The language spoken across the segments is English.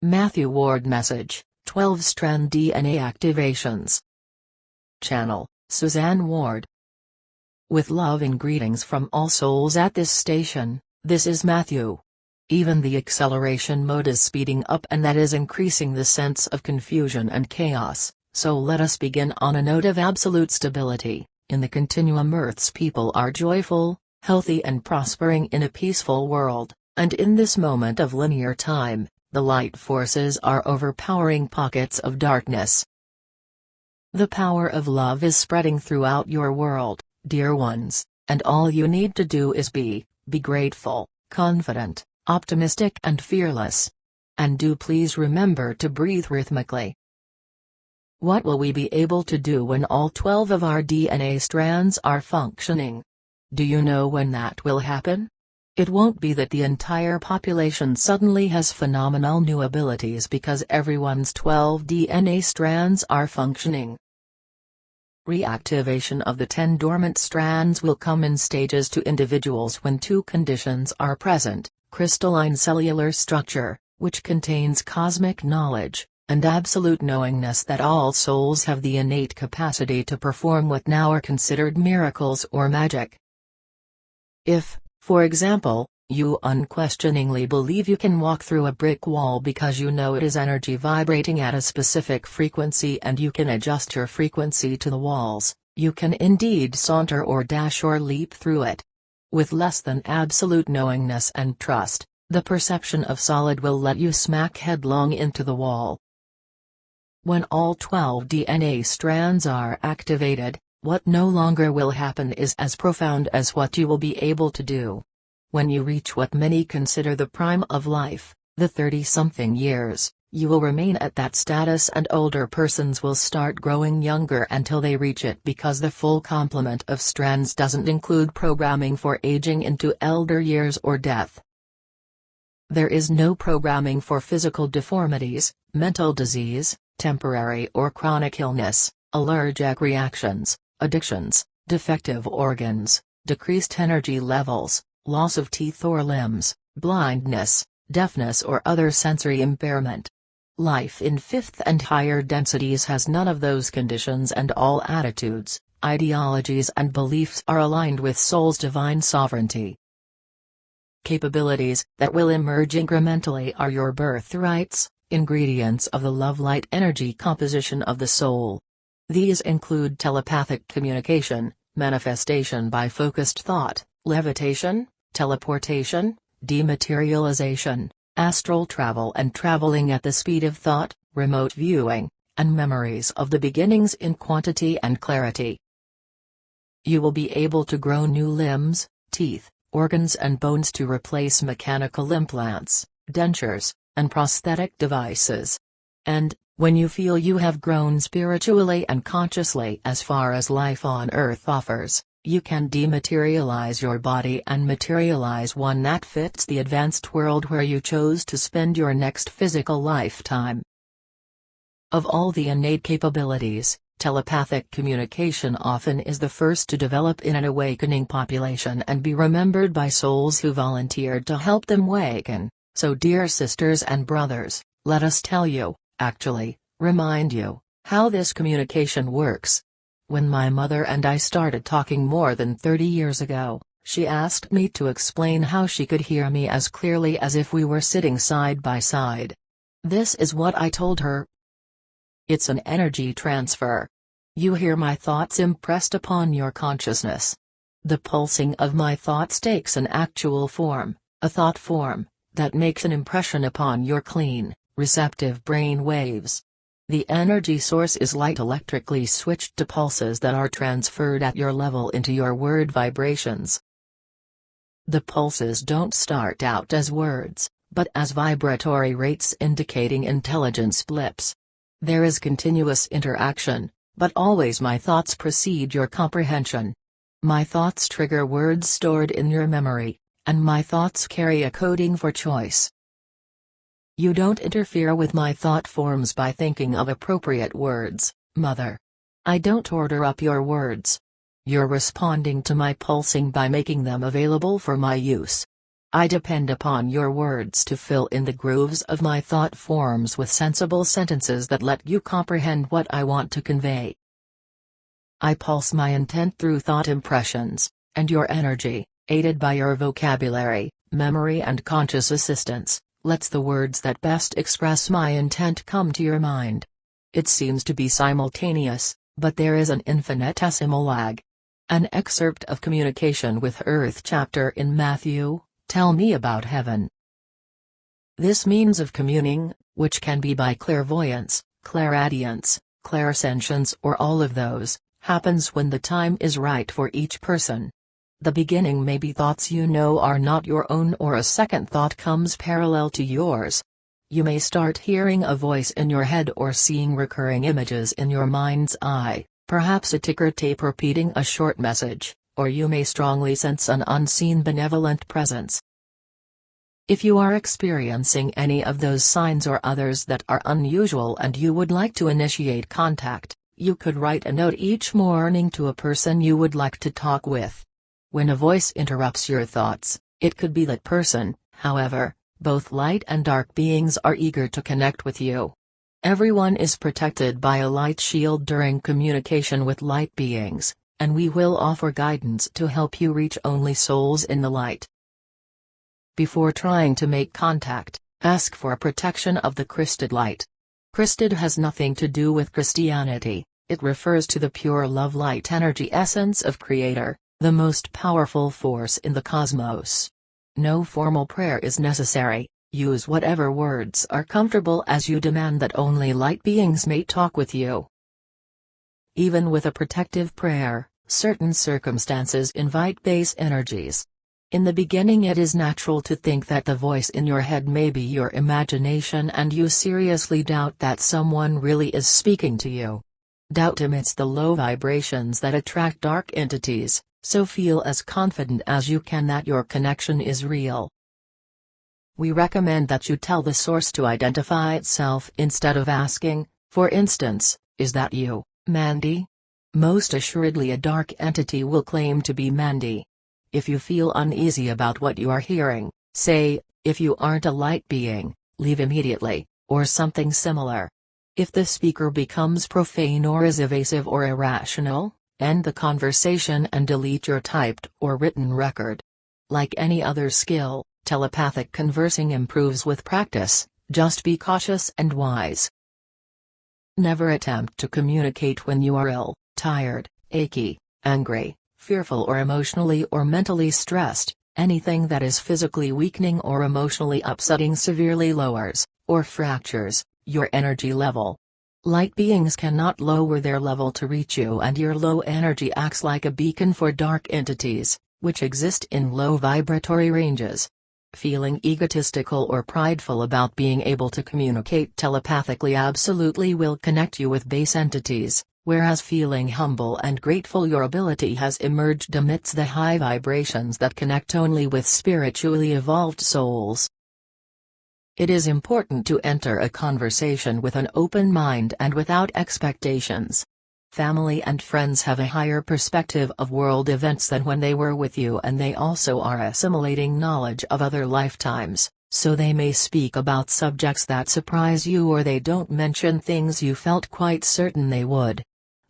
Mathew Ward message, 12 strand DNA activations. Channel, Suzanne Ward. With loving greetings from all souls at this station, this is Mathew. Even the acceleration mode is speeding up, and that is increasing the sense of confusion and chaos, so let us begin on a note of absolute stability. In the continuum, Earth's people are joyful, healthy and prospering in a peaceful world, and in this moment of linear time, the light forces are overpowering pockets of darkness. The power of love is spreading throughout your world, dear ones, and all you need to do is be grateful, confident, optimistic and fearless. And do please remember to breathe rhythmically. What will we be able to do when all 12 of our DNA strands are functioning? Do you know when that will happen? It won't be that the entire population suddenly has phenomenal new abilities because everyone's 12 DNA strands are functioning. Reactivation of the 10 dormant strands will come in stages to individuals when two conditions are present: crystalline cellular structure, which contains cosmic knowledge, and absolute knowingness that all souls have the innate capacity to perform what now are considered miracles or magic. If, for example, you unquestioningly believe you can walk through a brick wall because you know it is energy vibrating at a specific frequency and you can adjust your frequency to the walls, you can indeed saunter or dash or leap through it. With less than absolute knowingness and trust, the perception of solid will let you smack headlong into the wall. When all 12 DNA strands are activated, what no longer will happen is as profound as what you will be able to do. When you reach what many consider the prime of life, the 30-something years, you will remain at that status, and older persons will start growing younger until they reach it, because the full complement of strands doesn't include programming for aging into elder years or death. There is no programming for physical deformities, mental disease, temporary or chronic illness, allergic reactions, addictions, defective organs, decreased energy levels, loss of teeth or limbs, blindness, deafness or other sensory impairment. Life in fifth and higher densities has none of those conditions, and all attitudes, ideologies and beliefs are aligned with soul's divine sovereignty. Capabilities that will emerge incrementally are your birthrights, ingredients of the love-light energy composition of the soul. These include telepathic communication, manifestation by focused thought, levitation, teleportation, dematerialization, astral travel and traveling at the speed of thought, remote viewing, and memories of the beginnings in quantity and clarity. You will be able to grow new limbs, teeth, organs and bones to replace mechanical implants, dentures, and prosthetic devices. And, when you feel you have grown spiritually and consciously as far as life on Earth offers, you can dematerialize your body and materialize one that fits the advanced world where you chose to spend your next physical lifetime. Of all the innate capabilities, telepathic communication often is the first to develop in an awakening population and be remembered by souls who volunteered to help them awaken. So dear sisters and brothers, let us tell you, actually, remind you, how this communication works. When my mother and I started talking more than 30 years ago, she asked me to explain how she could hear me as clearly as if we were sitting side by side. This is what I told her. It's an energy transfer. You hear my thoughts impressed upon your consciousness. The pulsing of my thoughts takes an actual form, a thought form, that makes an impression upon your clean, receptive brain waves. The energy source is light electrically switched to pulses that are transferred at your level into your word vibrations. The pulses don't start out as words, but as vibratory rates indicating intelligence blips. There is continuous interaction, but always my thoughts precede your comprehension. My thoughts trigger words stored in your memory, and my thoughts carry a coding for choice. You don't interfere with my thought forms by thinking of appropriate words, Mother. I don't order up your words. You're responding to my pulsing by making them available for my use. I depend upon your words to fill in the grooves of my thought forms with sensible sentences that let you comprehend what I want to convey. I pulse my intent through thought impressions, and your energy, aided by your vocabulary, memory and conscious assistance, lets the words that best express my intent come to your mind. It seems to be simultaneous, but there is an infinitesimal lag. An excerpt of Communication with Earth chapter in Mathew, Tell Me About Heaven. This means of communing, which can be by clairvoyance, clairaudience, clairsentience or all of those, happens when the time is right for each person. The beginning may be thoughts you know are not your own, or a second thought comes parallel to yours. You may start hearing a voice in your head or seeing recurring images in your mind's eye, perhaps a ticker tape repeating a short message, or you may strongly sense an unseen benevolent presence. If you are experiencing any of those signs or others that are unusual and you would like to initiate contact, you could write a note each morning to a person you would like to talk with. When a voice interrupts your thoughts, it could be that person. However, both light and dark beings are eager to connect with you. Everyone is protected by a light shield during communication with light beings, and we will offer guidance to help you reach only souls in the light. Before trying to make contact, ask for protection of the Christed light. Christed has nothing to do with Christianity, it refers to the pure love light energy essence of Creator, the most powerful force in the cosmos. No formal prayer is necessary, use whatever words are comfortable as you demand that only light beings may talk with you. Even with a protective prayer, certain circumstances invite base energies. In the beginning it is natural to think that the voice in your head may be your imagination and you seriously doubt that someone really is speaking to you. Doubt emits the low vibrations that attract dark entities, so feel as confident as you can that your connection is real. We recommend that you tell the source to identify itself instead of asking, for instance, "Is that you, Mandy?" Most assuredly a dark entity will claim to be Mandy. If you feel uneasy about what you are hearing, say, "If you aren't a light being, leave immediately," or something similar. If the speaker becomes profane or is evasive or irrational, end the conversation and delete your typed or written record. Like any other skill, telepathic conversing improves with practice, just be cautious and wise. Never attempt to communicate when you are ill, tired, achy, angry, fearful or emotionally or mentally stressed. Anything that is physically weakening or emotionally upsetting severely lowers, or fractures, your energy level. Light beings cannot lower their level to reach you, and your low energy acts like a beacon for dark entities, which exist in low vibratory ranges. Feeling egotistical or prideful about being able to communicate telepathically absolutely will connect you with base entities, whereas feeling humble and grateful your ability has emerged amidst the high vibrations that connect only with spiritually evolved souls. It is important to enter a conversation with an open mind and without expectations. Family and friends have a higher perspective of world events than when they were with you, and they also are assimilating knowledge of other lifetimes, so they may speak about subjects that surprise you, or they don't mention things you felt quite certain they would.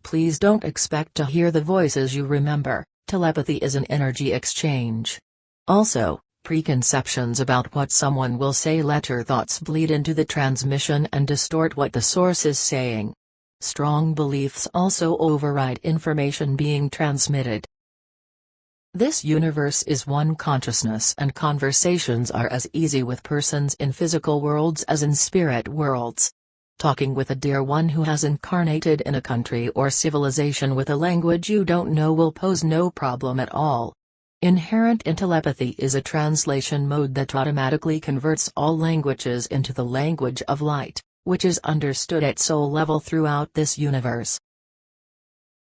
Please don't expect to hear the voices you remember. Telepathy is an energy exchange. Also, preconceptions about what someone will say let your thoughts bleed into the transmission and distort what the source is saying. Strong beliefs also override information being transmitted. This universe is one consciousness, and conversations are as easy with persons in physical worlds as in spirit worlds. Talking with a dear one who has incarnated in a country or civilization with a language you don't know will pose no problem at all. Inherent in telepathy is a translation mode that automatically converts all languages into the language of light, which is understood at soul level throughout this universe.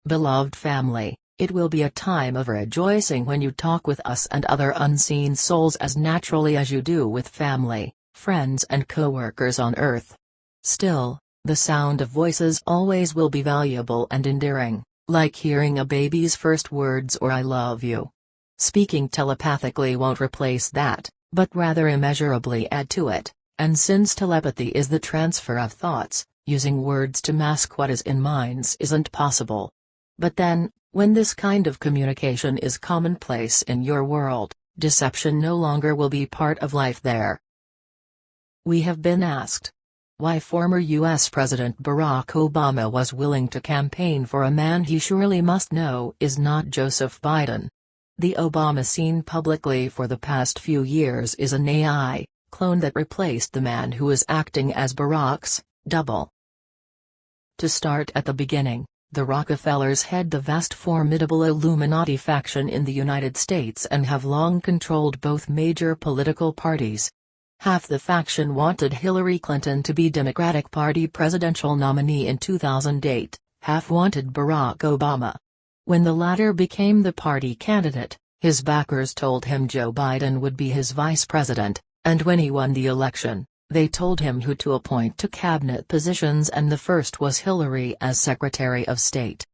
Beloved family, it will be a time of rejoicing when you talk with us and other unseen souls as naturally as you do with family, friends and co-workers on Earth. Still, the sound of voices always will be valuable and endearing, like hearing a baby's first words or "I love you." Speaking telepathically won't replace that, but rather immeasurably add to it, and since telepathy is the transfer of thoughts, using words to mask what is in minds isn't possible. But then, when this kind of communication is commonplace in your world, deception no longer will be part of life there. We have been asked why former U.S. President Barack Obama was willing to campaign for a man he surely must know is not Joseph Biden. The Obama seen publicly for the past few years is an AI clone that replaced the man who is acting as Barack's double. To start at the beginning, the Rockefellers head the vast formidable Illuminati faction in the United States and have long controlled both major political parties. Half the faction wanted Hillary Clinton to be Democratic Party presidential nominee in 2008, half wanted Barack Obama. When the latter became the party candidate, his backers told him Joe Biden would be his vice president, and when he won the election, they told him who to appoint to cabinet positions, and the first was Hillary as Secretary of State.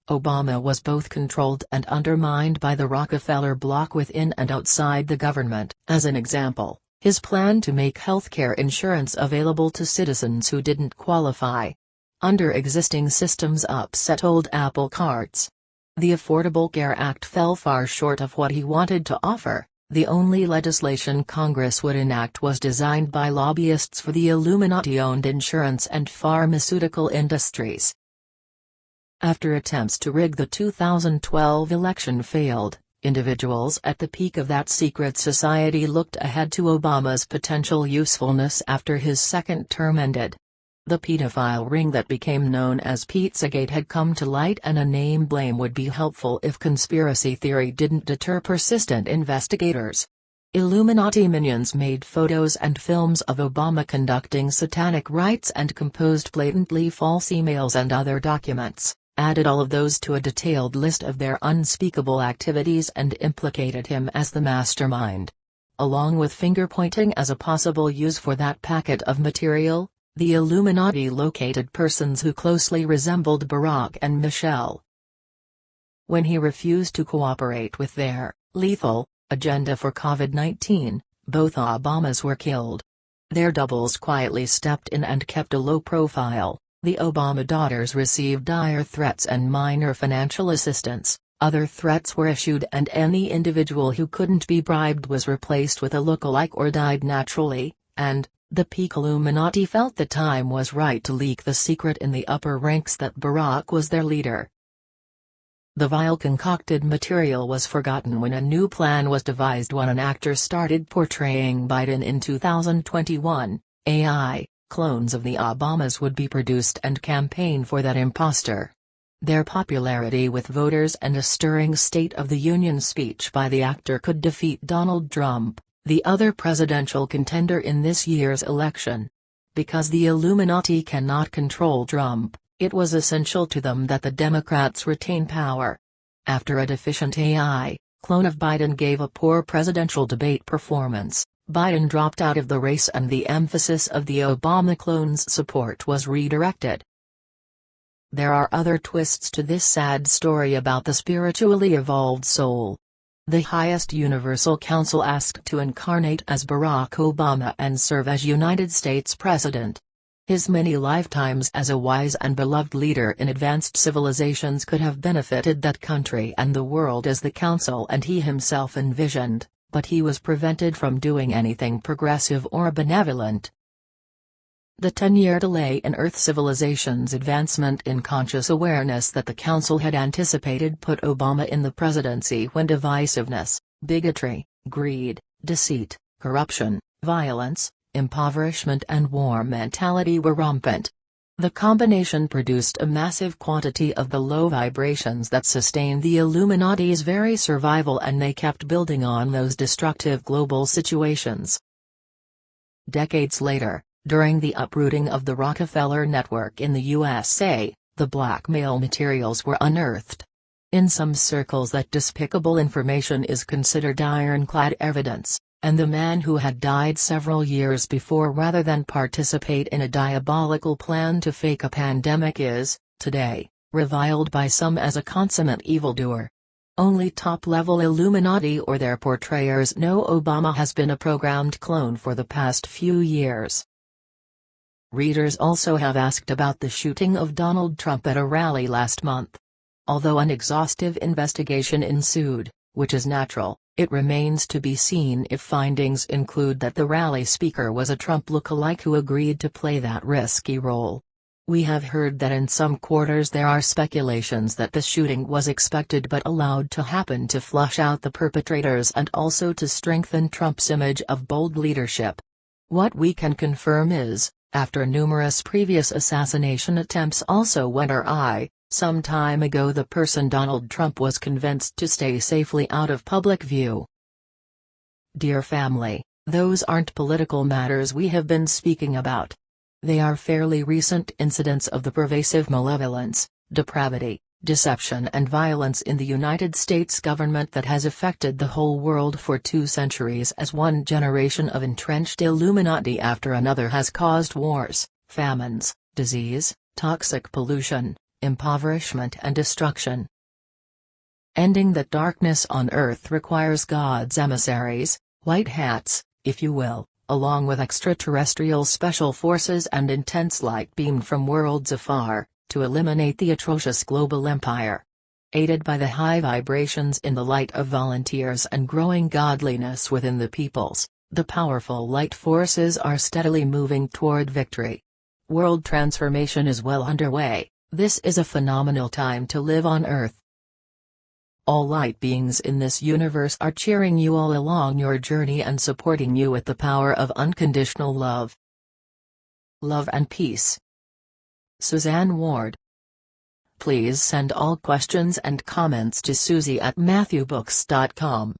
Obama was both controlled and undermined by the Rockefeller bloc within and outside the government. As an example, his plan to make healthcare insurance available to citizens who didn't qualify under existing systems upset old apple carts. The Affordable Care Act fell far short of what he wanted to offer. The only legislation Congress would enact was designed by lobbyists for the Illuminati-owned insurance and pharmaceutical industries. After attempts to rig the 2012 election failed, individuals at the peak of that secret society looked ahead to Obama's potential usefulness after his second term ended. The pedophile ring that became known as Pizzagate had come to light, and a name blame would be helpful if conspiracy theory didn't deter persistent investigators. Illuminati minions made photos and films of Obama conducting satanic rites and composed blatantly false emails and other documents, added all of those to a detailed list of their unspeakable activities and implicated him as the mastermind. Along with finger-pointing as a possible use for that packet of material, the Illuminati located persons who closely resembled Barack and Michelle. When he refused to cooperate with their lethal agenda for COVID-19, both Obamas were killed. Their doubles quietly stepped in and kept a low profile. The Obama daughters received dire threats and minor financial assistance. Other threats were issued, and any individual who couldn't be bribed was replaced with a look-alike or died naturally, and the peak Illuminati felt the time was right to leak the secret in the upper ranks that Barack was their leader. The vile concocted material was forgotten when a new plan was devised when an actor started portraying Biden in 2021. AI clones of the Obamas would be produced and campaign for that imposter. Their popularity with voters and a stirring State of the Union speech by the actor could defeat Donald Trump, the other presidential contender in this year's election. Because the Illuminati cannot control Trump, it was essential to them that the Democrats retain power. After a deficient AI clone of Biden gave a poor presidential debate performance, Biden dropped out of the race and the emphasis of the Obama clone's support was redirected. There are other twists to this sad story about the spiritually evolved soul. The highest universal council asked to incarnate as Barack Obama and serve as United States President. His many lifetimes as a wise and beloved leader in advanced civilizations could have benefited that country and the world as the council and he himself envisioned, but he was prevented from doing anything progressive or benevolent. The 10-year delay in Earth civilization's advancement in conscious awareness that the Council had anticipated put Obama in the presidency when divisiveness, bigotry, greed, deceit, corruption, violence, impoverishment and war mentality were rampant. The combination produced a massive quantity of the low vibrations that sustained the Illuminati's very survival, and they kept building on those destructive global situations. Decades later, during the uprooting of the Rockefeller network in the USA, the blackmail materials were unearthed. In some circles that despicable information is considered ironclad evidence, and the man who had died several years before rather than participate in a diabolical plan to fake a pandemic is, today, reviled by some as a consummate evildoer. Only top-level Illuminati or their portrayers know Obama has been a programmed clone for the past few years. Readers also have asked about the shooting of Donald Trump at a rally last month. Although an exhaustive investigation ensued, which is natural, it remains to be seen if findings include that the rally speaker was a Trump lookalike who agreed to play that risky role. We have heard that in some quarters there are speculations that the shooting was expected but allowed to happen to flush out the perpetrators and also to strengthen Trump's image of bold leadership. What we can confirm is, after numerous previous assassination attempts also went awry, some time ago the person Donald Trump was convinced to stay safely out of public view. Dear family, those aren't political matters we have been speaking about. They are fairly recent incidents of the pervasive malevolence, depravity, deception and violence in the United States government that has affected the whole world for 2 centuries as one generation of entrenched Illuminati after another has caused wars, famines, disease, toxic pollution, impoverishment and destruction. Ending that darkness on earth requires God's emissaries, white hats, if you will, along with extraterrestrial special forces and intense light beamed from worlds afar, to eliminate the atrocious global empire. Aided by the high vibrations in the light of volunteers and growing godliness within the peoples, the powerful light forces are steadily moving toward victory. World transformation is well underway. This is a phenomenal time to live on Earth. All light beings in this universe are cheering you all along your journey and supporting you with the power of unconditional love. Love and peace. Suzanne Ward. Please send all questions and comments to Suzy at MathewBooks.com.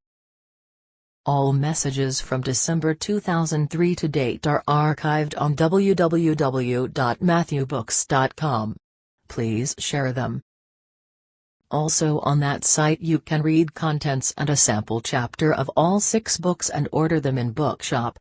All messages from December 2003 to date are archived on www.MathewBooks.com. Please share them. Also on that site you can read contents and a sample chapter of all 6 books and order them in Bookshop.